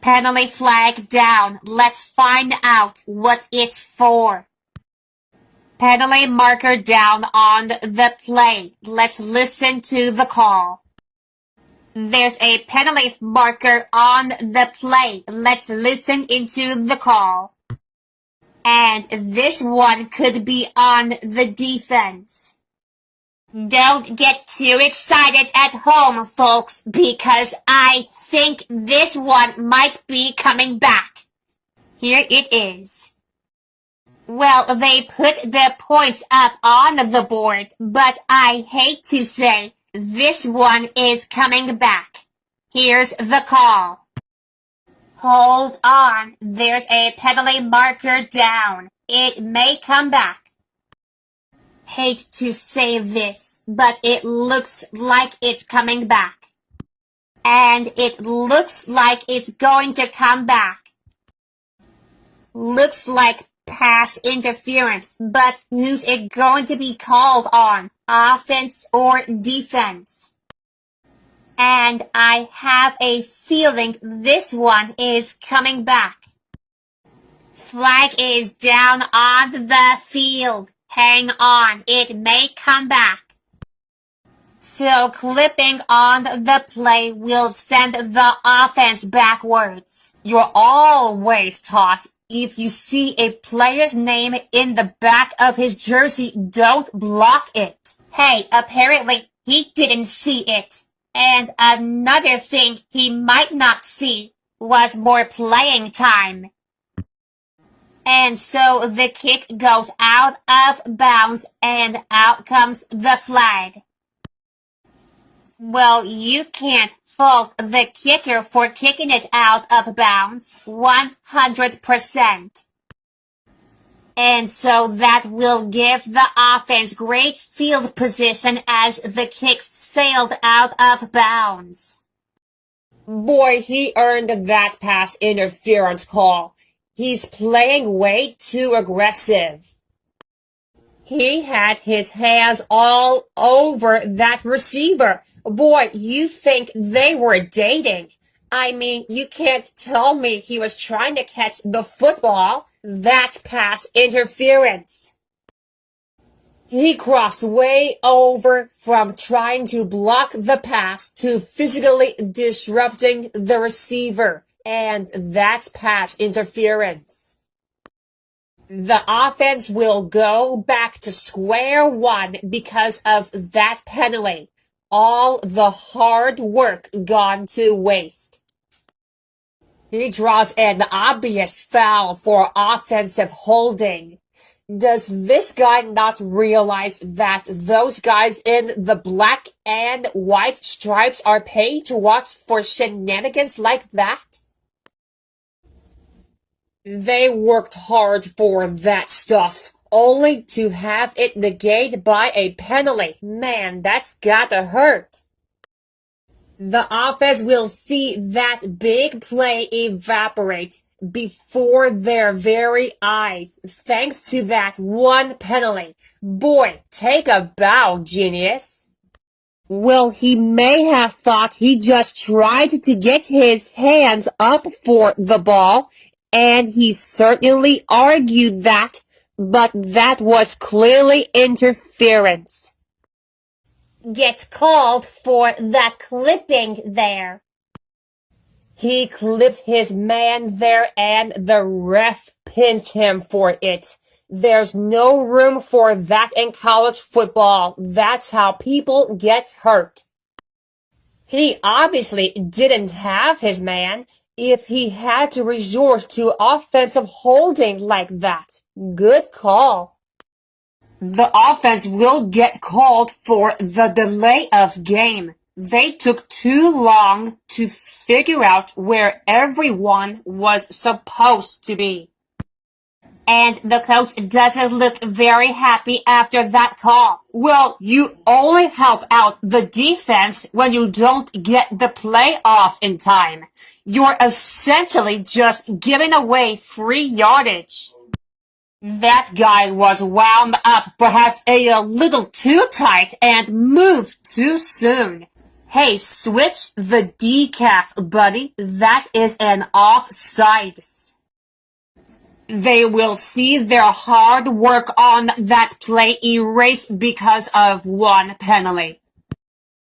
Penalty flag down. Let's find out what it's for. Penalty marker down on the play. Let's listen to the call. There's a penalty marker on the play. Let's listen into the call. And this one could be on the defense. Don't get too excited at home, folks, because I think this one might be coming back. Here it is. Well, they put the points up on the board, but I hate to say this one is coming back. Here's the call. Hold on, there's a penalty marker down. It may come back. Hate to say this, but it looks like it's coming back. And it looks like it's going to come back. Looks like pass interference, but who's it going to be called on? Offense or defense? And I have a feeling this one is coming back. Flag is down on the field. Hang on, it may come back. So clipping on the play will send the offense backwards. You're always taught if you see a player's name in the back of his jersey, don't block it. Hey, apparently he didn't see it. And another thing he might not see was more playing time. And so the kick goes out of bounds and out comes the flag. Well, you can't fault the kicker for kicking it out of bounds 100%. And so that will give the offense great field position as the kick sailed out of bounds. Boy, he earned that pass interference call. He's playing way too aggressive. He had his hands all over that receiver. Boy, you think they were dating. I mean, you can't tell me he was trying to catch the football. That's pass interference. He crossed way over from trying to block the pass to physically disrupting the receiver. And that's pass interference. The offense will go back to square one because of that penalty. All the hard work gone to waste. He draws an obvious foul for offensive holding. Does this guy not realize that those guys in the black and white stripes are paid to watch for shenanigans like that? They worked hard for that stuff, only to have it negated by a penalty. Man, that's gotta hurt. The offense will see that big play evaporate before their very eyes, thanks to that one penalty. Boy, take a bow, genius. Well, he may have thought he just tried to get his hands up for the ball, and he certainly argued that, but that was clearly interference. Gets called for the clipping there. He clipped his man there and the ref pinched him for it. There's no room for that in college football. That's how people get hurt. He obviously didn't have his man if he had to resort to offensive holding like that. Good call. The offense will get called for the delay of game. They took too long to figure out where everyone was supposed to be. And the coach doesn't look very happy after that call. Well, you only help out the defense when you don't get the play off in time. You're essentially just giving away free yardage. That guy was wound up perhaps a little too tight and moved too soon. Hey, switch the decaf, buddy. That is an offsides. They will see their hard work on that play erased because of one penalty.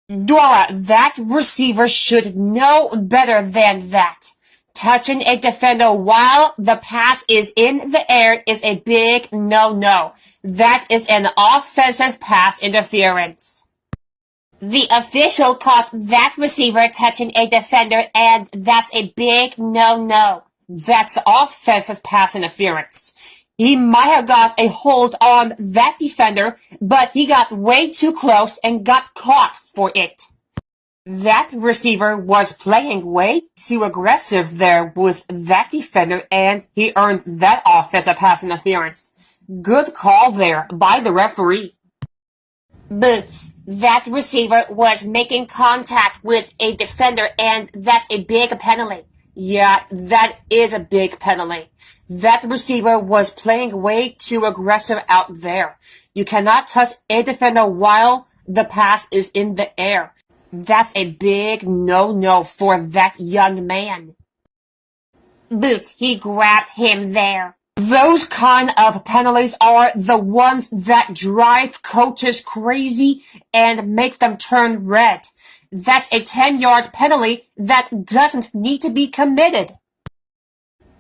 Dora, that receiver should know better than that. Touching a defender while the pass is in the air is a big no-no. That is an offensive pass interference. The official caught that receiver touching a defender, and that's a big no-no. That's offensive pass interference. He might have got a hold on that defender, but he got way too close and got caught for it. That receiver was playing way too aggressive there with that defender, and he earned that offensive pass interference. Good call there by the referee. Boots, that receiver was making contact with a defender, and that's a big penalty. Yeah, that is a big penalty. That receiver was playing way too aggressive out there. You cannot touch a defender while the pass is in the air. That's a big no-no for that young man. Boots, he grabbed him there. Those kind of penalties are the ones that drive coaches crazy and make them turn red. That's a 10-yard penalty that doesn't need to be committed.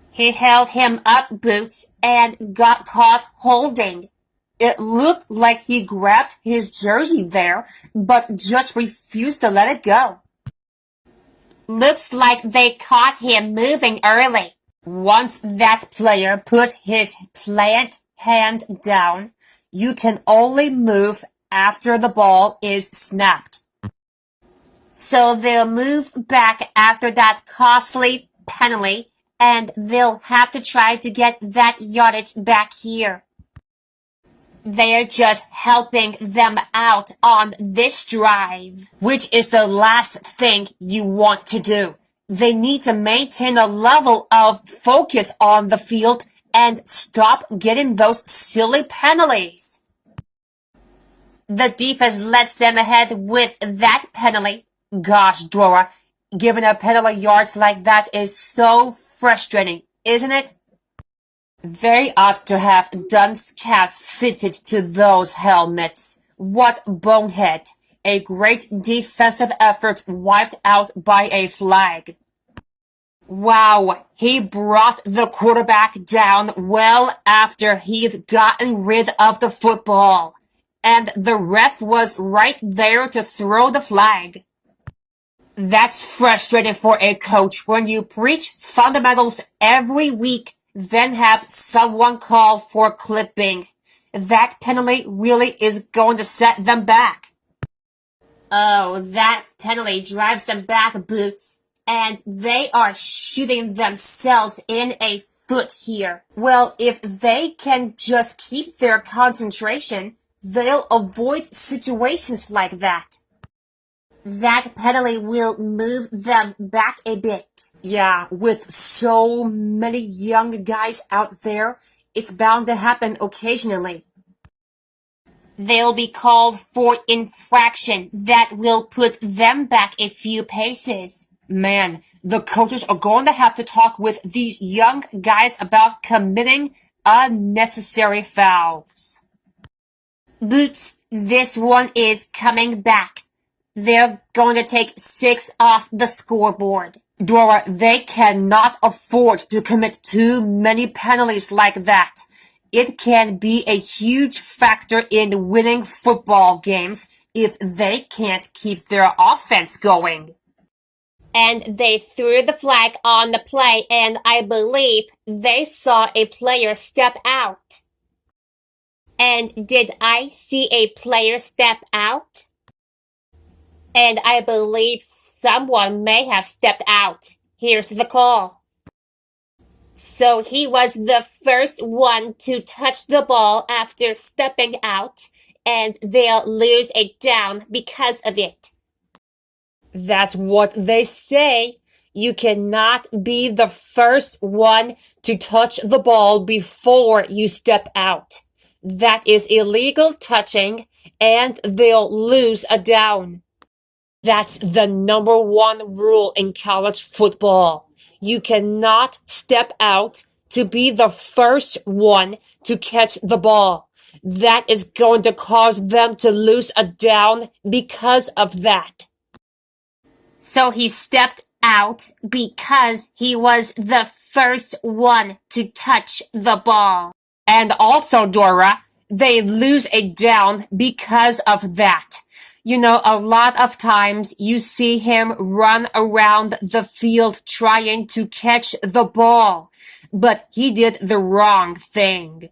He held him up, Boots, and got caught holding. It looked like he grabbed his jersey there, but just refused to let it go. Looks like they caught him moving early. Once that player put his plant hand down, you can only move after the ball is snapped. So they'll move back after that costly penalty, and they'll have to try to get that yardage back here. They're just helping them out on this drive, which is the last thing you want to do. They need to maintain a level of focus on the field and stop getting those silly penalties. The defense lets them ahead with that penalty. Gosh, Dora, giving a penalty yards like that is so frustrating, isn't it? They ought to have dunce caps fitted to those helmets. What bonehead. A great defensive effort wiped out by a flag. Wow, he brought the quarterback down well after he'd gotten rid of the football. And the ref was right there to throw the flag. That's frustrating for a coach when you preach fundamentals every week, then have someone call for clipping. That penalty really is going to set them back. Oh, that penalty drives them back, Boots. And they are shooting themselves in a foot here. Well, if they can just keep their concentration, they'll avoid situations like that. That penalty will move them back a bit. Yeah, with so many young guys out there, it's bound to happen occasionally. They'll be called for infraction that will put them back a few paces. Man, the coaches are going to have to talk with these young guys about committing unnecessary fouls. Boots, this one is coming back. They're going to take 6 off the scoreboard. Dora, they cannot afford to commit too many penalties like that. It can be a huge factor in winning football games if they can't keep their offense going. And they threw the flag on the play, and I believe they saw a player step out. And did I see a player step out? And I believe someone may have stepped out. Here's the call. So he was the first one to touch the ball after stepping out, and they'll lose a down because of it. That's what they say. You cannot be the first one to touch the ball before you step out. That is illegal touching, and they'll lose a down. That's the number one rule in college football. You cannot step out to be the first one to catch the ball. That is going to cause them to lose a down because of that. So he stepped out because he was the first one to touch the ball. And also, Dora, they lose a down because of that. You know, a lot of times you see him run around the field trying to catch the ball, but he did the wrong thing.